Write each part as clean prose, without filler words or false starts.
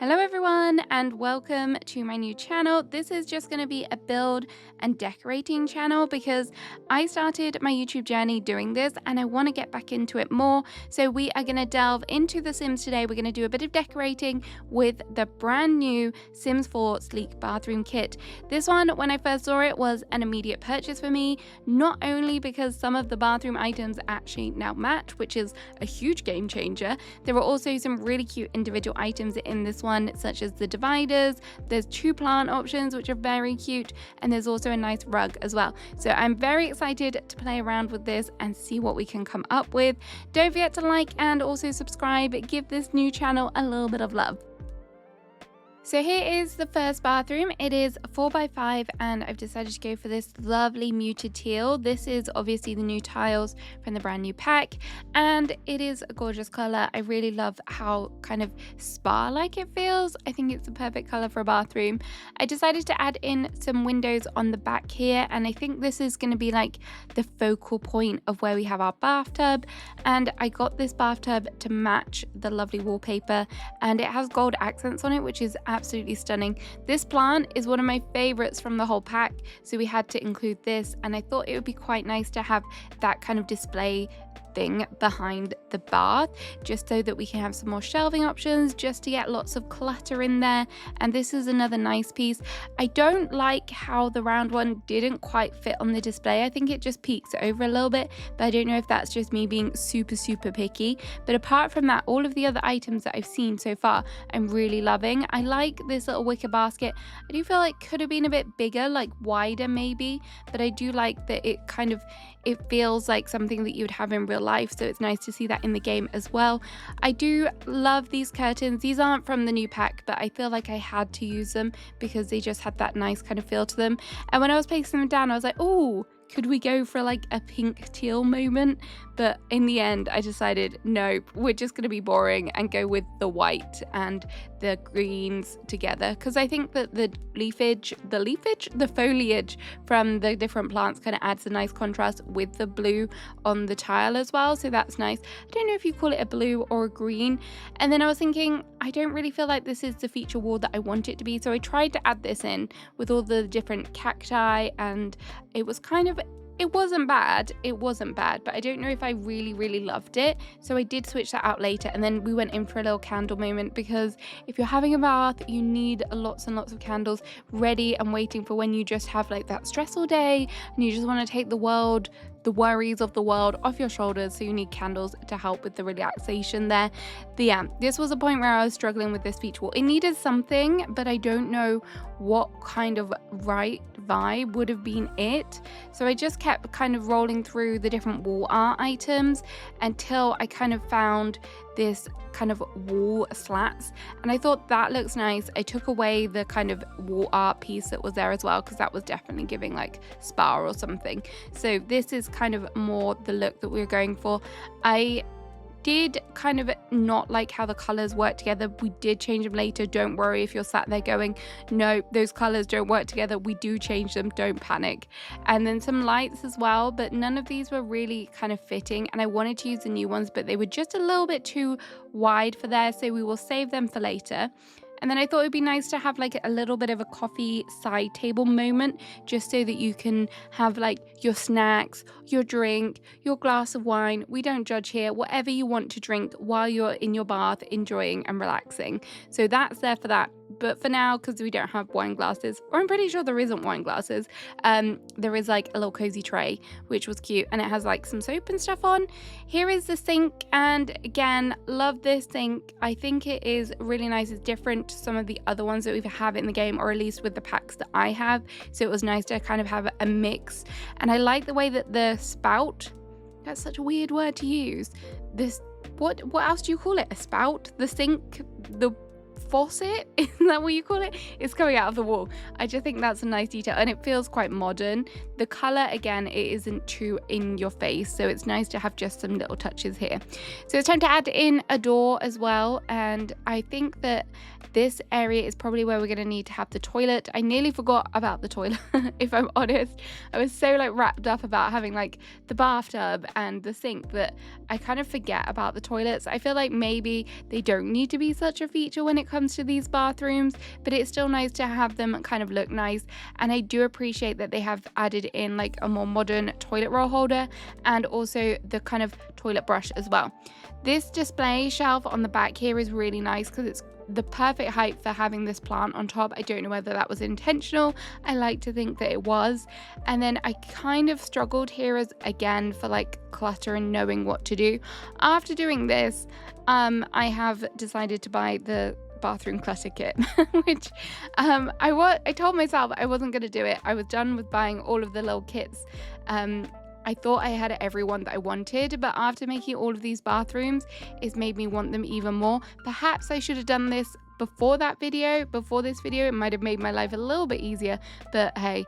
Hello everyone and welcome to my new channel. This is just going to be a build and decorating channel because I started my YouTube journey doing this and I want to get back into it more. So we are going to delve into The Sims today. We're going to do a bit of decorating with the brand new Sims 4 Sleek Bathroom Kit. This one, when I first saw it, was an immediate purchase for me, not only because some of the bathroom items actually now match, which is a huge game changer. There were also some really cute individual items in this one, such as the dividers. There's two plant options which are very cute, and there's also a nice rug as well. So I'm very excited to play around with this and see what we can come up with. Don't forget to like and also subscribe. Give this new channel a little bit of love. So here is the first bathroom. It is 4x5 and I've decided to go for this lovely muted teal. This is obviously the new tiles from the brand new pack and it is a gorgeous color. I really love how kind of spa-like it feels. I think it's the perfect color for a bathroom. I decided to add in some windows on the back here, and I think this is going to be like the focal point of where we have our bathtub. And I got this bathtub to match the lovely wallpaper, and it has gold accents on it, which is absolutely stunning. This plant is one of my favorites from the whole pack, so we had to include this, and I thought it would be quite nice to have that kind of display thing behind the bath, just so that we can have some more shelving options, just to get lots of clutter in there. And this is another nice piece. I don't like how the round one didn't quite fit on the display. I think it just peeks over a little bit, but I don't know if that's just me being super picky. But apart from that, all of the other items that I've seen so far I'm really loving. I like this little wicker basket. I do feel like could have been a bit bigger, like wider maybe, but I do like that it feels like something that you would have in real life, so it's nice to see that in the game as well. I do love these curtains. These aren't from the new pack, but I feel like I had to use them because they just had that nice kind of feel to them. And when I was placing them down, I was like, oh, could we go for like a pink teal moment? But in the end, I decided, nope, we're just going to be boring and go with the white and the greens together. Because I think that the foliage from the different plants kind of adds a nice contrast with the blue on the tile as well. So that's nice. I don't know if you call it a blue or a green. And then I was thinking, I don't really feel like this is the feature wall that I want it to be. So I tried to add this in with all the different cacti, and it wasn't bad, but I don't know if I really loved it. So I did switch that out later, and then we went in for a little candle moment, because if you're having a bath, you need lots and lots of candles ready and waiting for when you just have like that stressful day and you just want to take the worries of the world off your shoulders. So you need candles to help with the relaxation there. But yeah, this was a point where I was struggling with this feature wall. It needed something, but I don't know what kind of right vibe would have been it. So I just kept kind of rolling through the different wall art items until I kind of found this kind of wall slats, and I thought that looks nice. I took away the kind of wall art piece that was there as well, because that was definitely giving like spa or something. So this is kind of more the look that we were going for. I did kind of not like how the colors work together. We did change them later. Don't worry if you're sat there going, no, those colors don't work together. We do change them, don't panic. And then some lights as well, but none of these were really kind of fitting, and I wanted to use the new ones, but they were just a little bit too wide for there, so we will save them for later. And then I thought it'd be nice to have like a little bit of a coffee side table moment, just so that you can have like your snacks, your drink, your glass of wine. We don't judge here, whatever you want to drink while you're in your bath, enjoying and relaxing. So that's there for that. But for now, because we don't have wine glasses, or I'm pretty sure there isn't wine glasses, there is like a little cozy tray, which was cute, and it has like some soap and stuff on. Here is the sink, and again, love this sink. I think it is really nice. It's different to some of the other ones that we have in the game, or at least with the packs that I have. So it was nice to kind of have a mix, and I like the way that the spout, that's such a weird word to use, this, what else do you call it? A spout? The sink, the faucet, isn't that what you call it? It's coming out of the wall. I just think that's a nice detail, and it feels quite modern. The color, again, it isn't too in your face, so it's nice to have just some little touches here. So it's time to add in a door as well, and I think that this area is probably where we're going to need to have the toilet. I nearly forgot about the toilet if I'm honest. I was so like wrapped up about having like the bathtub and the sink that I kind of forget about the toilets. I feel like maybe they don't need to be such a feature when it it comes to these bathrooms, but it's still nice to have them kind of look nice. And I do appreciate that they have added in like a more modern toilet roll holder and also the kind of toilet brush as well. This display shelf on the back here is really nice because it's the perfect height for having this plant on top. I don't know whether that was intentional. I like to think that it was. And then I kind of struggled here as again for like clutter and knowing what to do. After doing this, I have decided to buy the bathroom clutter kit, which I told myself I wasn't going to do it. I was done with buying all of the little kits. I thought I had every one that I wanted, but after making all of these bathrooms, it's made me want them even more. Perhaps I should have done this before this video. It might have made my life a little bit easier, but hey,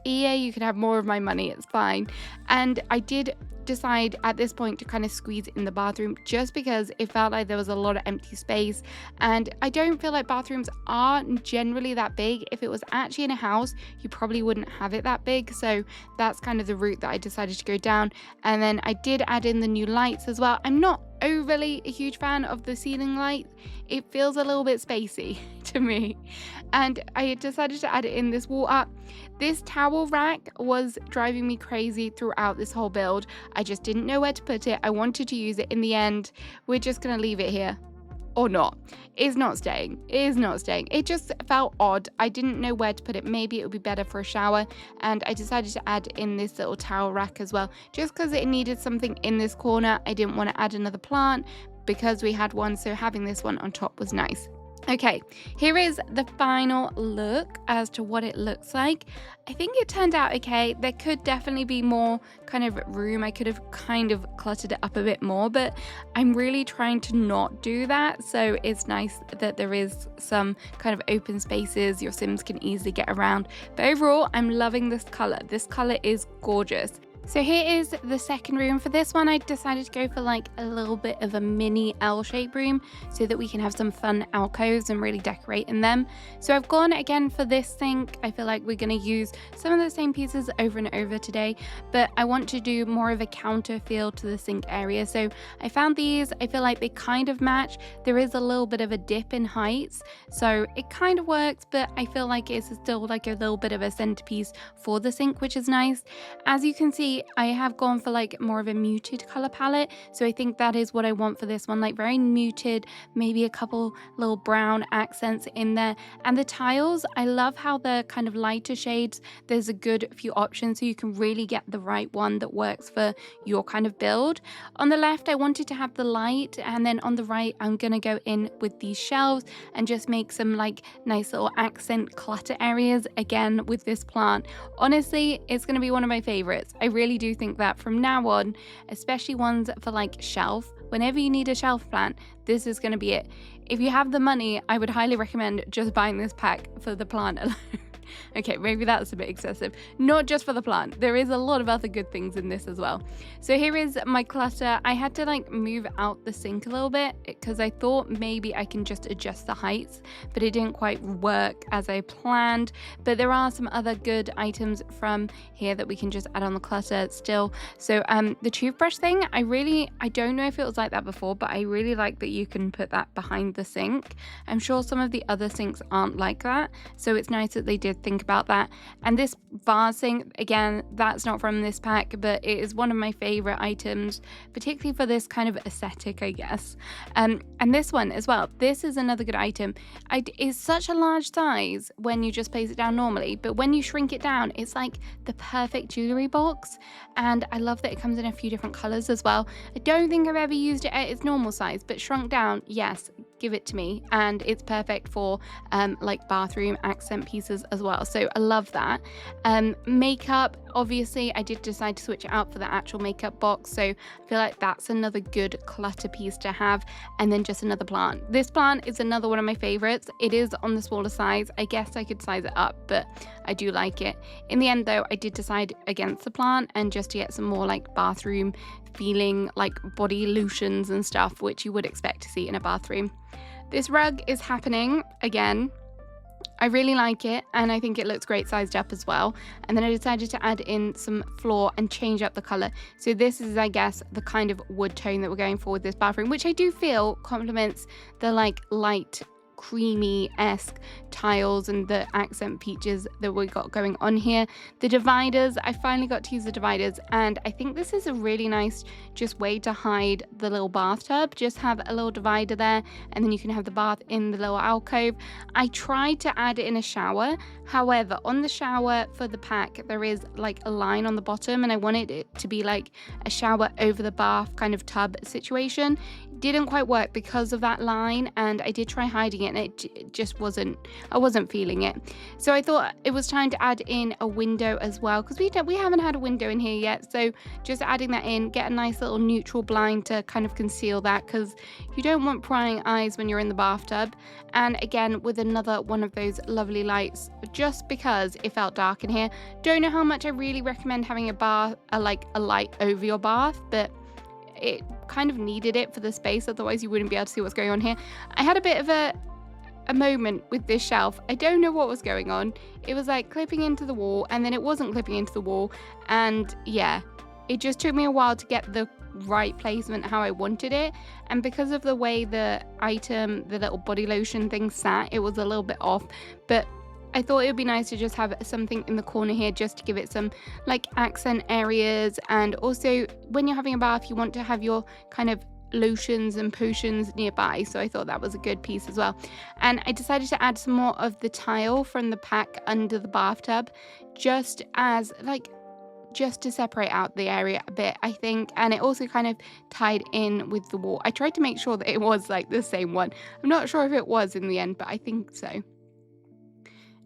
EA, you can have more of my money, it's fine. And I did decide at this point to kind of squeeze in the bathroom just because it felt like there was a lot of empty space, and I don't feel like bathrooms are generally that big. If it was actually in a house, you probably wouldn't have it that big, so that's kind of the route that I decided to go down. And then I did add in the new lights as well. I'm not overly a huge fan of the ceiling light. It feels a little bit spacey to me, and I decided to add it in this wall art. This towel rack was driving me crazy throughout this whole build. I just didn't know where to put it. I wanted to use it. In the end, we're just gonna leave it here. Or not. It's not staying. It just felt odd. I didn't know where to put it. Maybe it would be better for a shower, and I decided to add in this little towel rack as well, just because it needed something in this corner. I didn't want to add another plant because we had one, so having this one on top was nice. Okay, here is the final look as to what it looks like. I think it turned out okay. There could definitely be more kind of room. I could have kind of cluttered it up a bit more, but I'm really trying to not do that. So it's nice that there is some kind of open spaces your Sims can easily get around. But overall, I'm loving this color. This color is gorgeous. So here is the second room. For this one, I decided to go for like a little bit of a mini L-shaped room so that we can have some fun alcoves and really decorate in them. So I've gone again for this sink. I feel like we're going to use some of the same pieces over and over today, but I want to do more of a counter feel to the sink area. So I found these. I feel like they kind of match. There is a little bit of a dip in heights, so it kind of works, but I feel like it's still like a little bit of a centerpiece for the sink, which is nice. As you can see, I have gone for like more of a muted color palette, so I think that is what I want for this one, like very muted, maybe a couple little brown accents in there. And the tiles, I love how they're kind of lighter shades. There's a good few options, so you can really get the right one that works for your kind of build. On the left, I wanted to have the light, and then on the right, I'm gonna go in with these shelves and just make some like nice little accent clutter areas again with this plant. Honestly, it's gonna be one of my favorites. I really do think that from now on, especially ones for like shelf, whenever you need a shelf plant, this is going to be it. If you have the money, I would highly recommend just buying this pack for the plant alone. Okay, maybe that's a bit excessive. Not just for the plant. There is a lot of other good things in this as well. So here is my clutter. I had to like move out the sink a little bit because I thought maybe I can just adjust the heights, but it didn't quite work as I planned. But there are some other good items from here that we can just add on the clutter still. So the toothbrush thing, I don't know if it was like that before, but I really like that you can put that behind the sink. I'm sure some of the other sinks aren't like that, so it's nice that they did think about that. And this vase thing, again, that's not from this pack, but it is one of my favorite items, particularly for this kind of aesthetic, I guess. And this one as well, this is another good item. It's such a large size when you just place it down normally, but when you shrink it down, it's like the perfect jewelry box. And I love that it comes in a few different colors as well. I don't think I've ever used it at its normal size, but shrunk down, yes, give it to me. And it's perfect for like bathroom accent pieces as well, so I love that. Makeup, obviously I did decide to switch it out for the actual makeup box, so I feel like that's another good clutter piece to have. And then just another plant. This plant is another one of my favorites. It is on the smaller size. I guess I could size it up, but I do like it. In the end though, I did decide against the plant and just to get some more like bathroom feeling, like body lotions and stuff, which you would expect to see in a bathroom. This rug is happening again. I really like it, and I think it looks great sized up as well. And then I decided to add in some floor and change up the color. So this is, I guess, the kind of wood tone that we're going for with this bathroom, which I do feel complements the like light creamy-esque tiles and the accent peaches that we got going on here. The dividers, I finally got to use the dividers, and I think this is a really nice just way to hide the little bathtub. Just have a little divider there, and then you can have the bath in the little alcove. I tried to add in a shower, however, on the shower for the pack there is like a line on the bottom, and I wanted it to be like a shower over the bath kind of tub situation. Didn't quite work because of that line, and I did try hiding it, and it just wasn't, I wasn't feeling it. So I thought it was time to add in a window as well, because we haven't had a window in here yet. So just adding that in, get a nice little neutral blind to kind of conceal that, because you don't want prying eyes when you're in the bathtub. And again, with another one of those lovely lights, just because it felt dark in here. Don't know how much I really recommend having a light over your bath, but it kind of needed it for the space, otherwise you wouldn't be able to see what's going on here. I had a bit of a moment with this shelf. I don't know what was going on. It was like clipping into the wall, and then it wasn't clipping into the wall, and yeah, it just took me a while to get the right placement how I wanted it. And because of the way the little body lotion thing sat, it was a little bit off, but I thought it would be nice to just have something in the corner here just to give it some like accent areas. And also when you're having a bath, you want to have your kind of lotions and potions nearby, so I thought that was a good piece as well. And I decided to add some more of the tile from the pack under the bathtub, just to separate out the area a bit, I think. And it also kind of tied in with the wall. I tried to make sure that it was like the same one. I'm not sure if it was in the end, but I think so.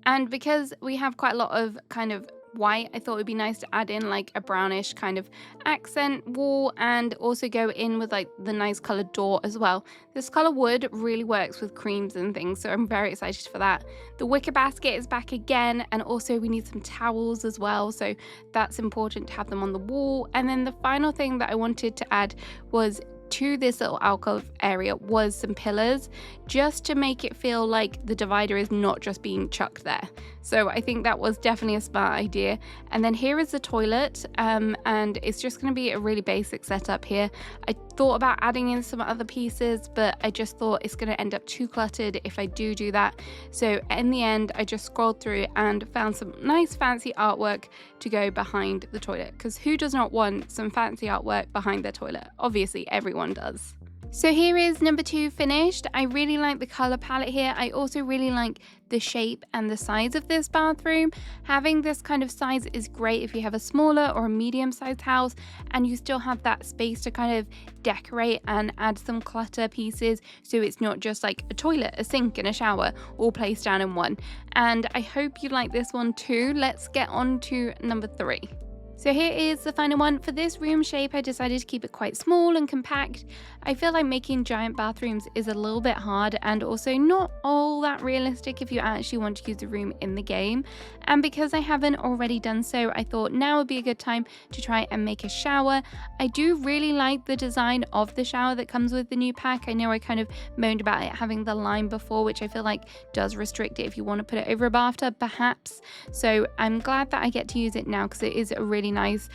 And because we have quite a lot of kind of white, I thought it would be nice to add in like a brownish kind of accent wall, and also go in with like the nice colored door as well. This color wood really works with creams and things, so I'm very excited for that. The wicker basket is back again, and also we need some towels as well, so that's important to have them on the wall. And then the final thing that I wanted to add was to this little alcove area was some pillars, just to make it feel like the divider is not just being chucked there. So I think that was definitely a smart idea. And then here is the toilet, and it's just going to be a really basic setup here. I thought about adding in some other pieces, but I just thought it's going to end up too cluttered if I do that. So in the end, I just scrolled through and found some nice fancy artwork to go behind the toilet, because who does not want some fancy artwork behind their toilet? Obviously everyone does. So here is number 2 finished. I really like the color palette here. I also really like the shape and the size of this bathroom. Having this kind of size is great if you have a smaller or a medium-sized house and you still have that space to kind of decorate and add some clutter pieces, so it's not just like a toilet, a sink and a shower all placed down in one. And I hope you like this one too. Let's get on to number 3. So here is the final one. For this room shape, I decided to keep it quite small and compact. I feel like making giant bathrooms is a little bit hard, and also not all that realistic if you actually want to use the room in the game. And because I haven't already done so, I thought now would be a good time to try and make a shower. I do really like the design of the shower that comes with the new pack. I know I kind of moaned about it having the line before, which I feel like does restrict it if you want to put it over a bathtub perhaps. So I'm glad that I get to use it now, because it is a really nice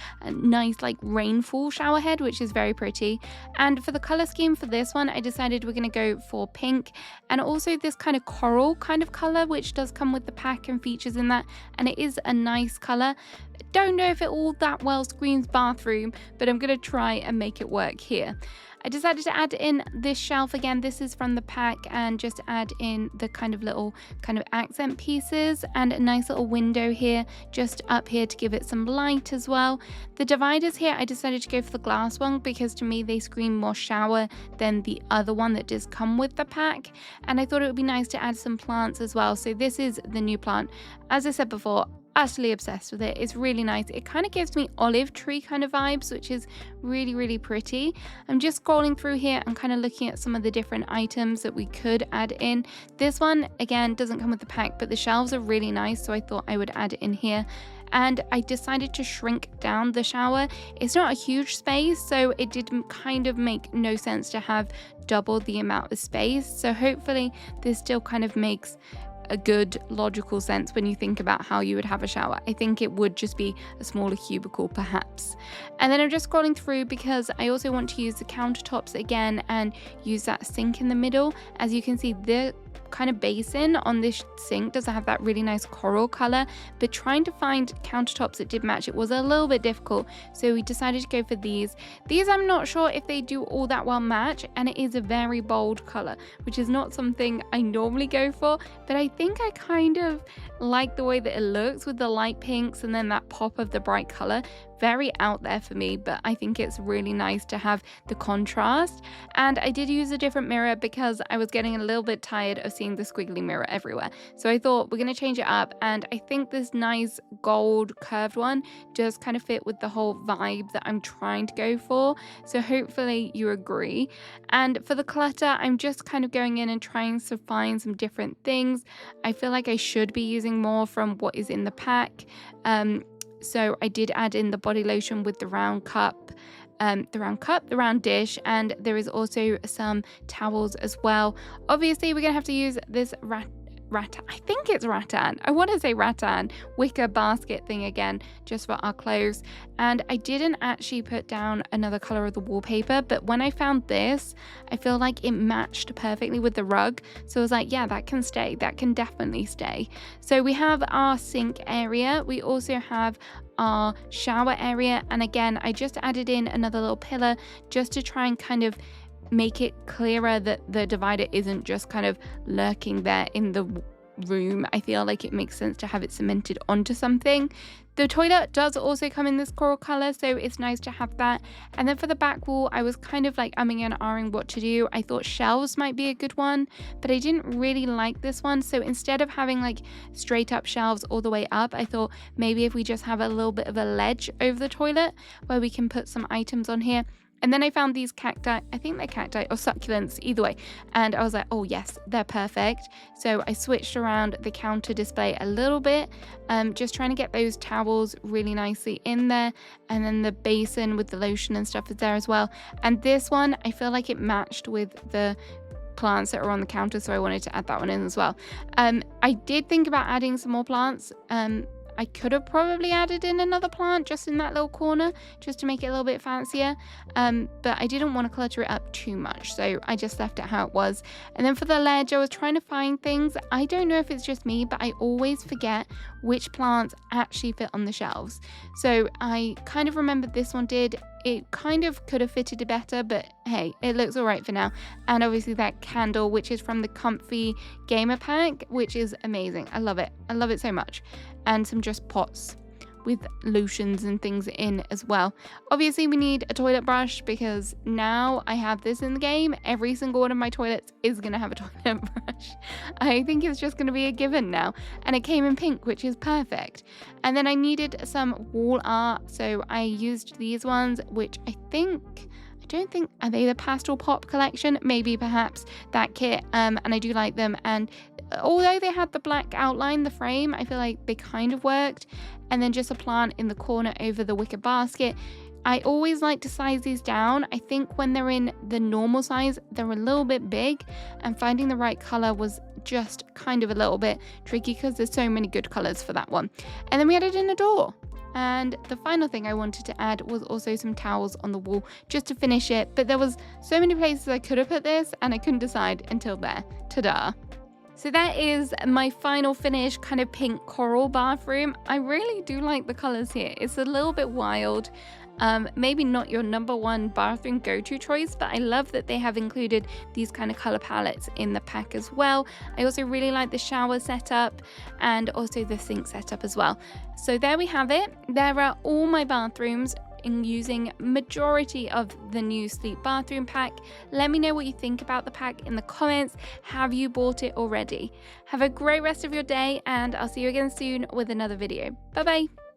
like rainfall shower head, which is very pretty. And for the color scheme for this one, I decided we're going to go for pink, and also this kind of coral kind of color, which does come with the pack and features in that, and it is a nice color. Don't know if it all that well screams bathroom, but I'm going to try and make it work here. I decided to add in this shelf again. This is from the pack, and just add in the kind of little kind of accent pieces, and a nice little window here just up here to give it some light as well. The dividers here, I decided to go for the glass one because to me they scream more shower than the other one that does come with the pack. And I thought it would be nice to add some plants as well. So this is the new plant. As I said before, utterly obsessed with it. It's really nice. It kind of gives me olive tree kind of vibes, which is really, really pretty. I'm just scrolling through here and kind of looking at some of the different items that we could add in. This one, again, doesn't come with the pack, but the shelves are really nice, so I thought I would add it in here. And I decided to shrink down the shower. It's not a huge space, so it did kind of make no sense to have double the amount of space. So hopefully this still kind of makes a good logical sense when you think about how you would have a shower. I think it would just be a smaller cubicle perhaps. And then I'm just scrolling through because I also want to use the countertops again and use that sink in the middle. As you can see, the kind of basin on this sink does have that really nice coral color, but trying to find countertops that did match it was a little bit difficult, so we decided to go for these. These I'm not sure if they do all that well match, and it is a very bold color, which is not something I normally go for, but I think I kind of like the way that it looks with the light pinks and then that pop of the bright color. Very out there for me, but I think it's really nice to have the contrast. And I did use a different mirror because I was getting a little bit tired of seeing the squiggly mirror everywhere. So I thought we're going to change it up, and I think this nice gold curved one does kind of fit with the whole vibe that I'm trying to go for. So hopefully you agree. And for the clutter, I'm just kind of going in and trying to find some different things. I feel like I should be using more from what is in the pack. So I did add in the body lotion with the round cup, the round dish, and there is also some towels as well. Obviously, we're going to have to use this I think it's rattan. I want to say rattan wicker basket thing again, just for our clothes. And I didn't actually put down another color of the wallpaper, but when I found this, I feel like it matched perfectly with the rug. So I was like, yeah, that can stay. That can definitely stay. So we have our sink area. We also have our shower area. And again, I just added in another little pillar just to try and kind of make it clearer that the divider isn't just kind of lurking there in the room. I feel like it makes sense to have it cemented onto something. The toilet does also come in this coral color, so it's nice to have that. And then for the back wall, I was kind of like umming and ahhing what to do. I thought shelves might be a good one, but I didn't really like this one. So instead of having like straight up shelves all the way up, I thought maybe if we just have a little bit of a ledge over the toilet where we can put some items on here. And then I found these cacti, I think they're cacti or succulents, either way. And I was like, oh yes, they're perfect. So I switched around the counter display a little bit, just trying to get those towels really nicely in there. And then the basin with the lotion and stuff is there as well. And this one, I feel like it matched with the plants that are on the counter, so I wanted to add that one in as well. I did think about adding some more plants. I could have probably added in another plant just in that little corner, just to make it a little bit fancier, but I didn't want to clutter it up too much, so I just left it how it was. And then for the ledge, I was trying to find things. I don't know if it's just me, but I always forget which plants actually fit on the shelves. So I kind of remembered this one did. It kind of could have fitted better, but hey, it looks all right for now. And obviously that candle, which is from the Comfy Gamer Pack, which is amazing. I love it. I love it so much. And some just pots with lotions and things in as well. Obviously we need a toilet brush because now I have this in the game. Every single one of my toilets is going to have a toilet brush. I think it's just going to be a given now. And it came in pink, which is perfect. And then I needed some wall art, so I used these ones, which are they the Pastel Pop collection? Maybe perhaps that kit, and I do like them. And although they had the black outline, the frame, I feel like they kind of worked. And then just a plant in the corner over the wicker basket. I always like to size these down. I think when they're in the normal size, they're a little bit big, and finding the right color was just kind of a little bit tricky because there's so many good colors for that one. And then we added in a door. And the final thing I wanted to add was also some towels on the wall just to finish it. But there was so many places I could have put this and I couldn't decide until there. Ta-da! So that is my final finish, kind of pink coral bathroom. I really do like the colors here. It's a little bit wild. Maybe not your number one bathroom go-to choice, but I love that they have included these kind of color palettes in the pack as well. I also really like the shower setup and also the sink setup as well. So there we have it. There are all my bathrooms in using majority of the new sleep bathroom pack. Let me know what you think about the pack in the comments. Have you bought it already? Have a great rest of your day, and I'll see you again soon with another video. Bye bye.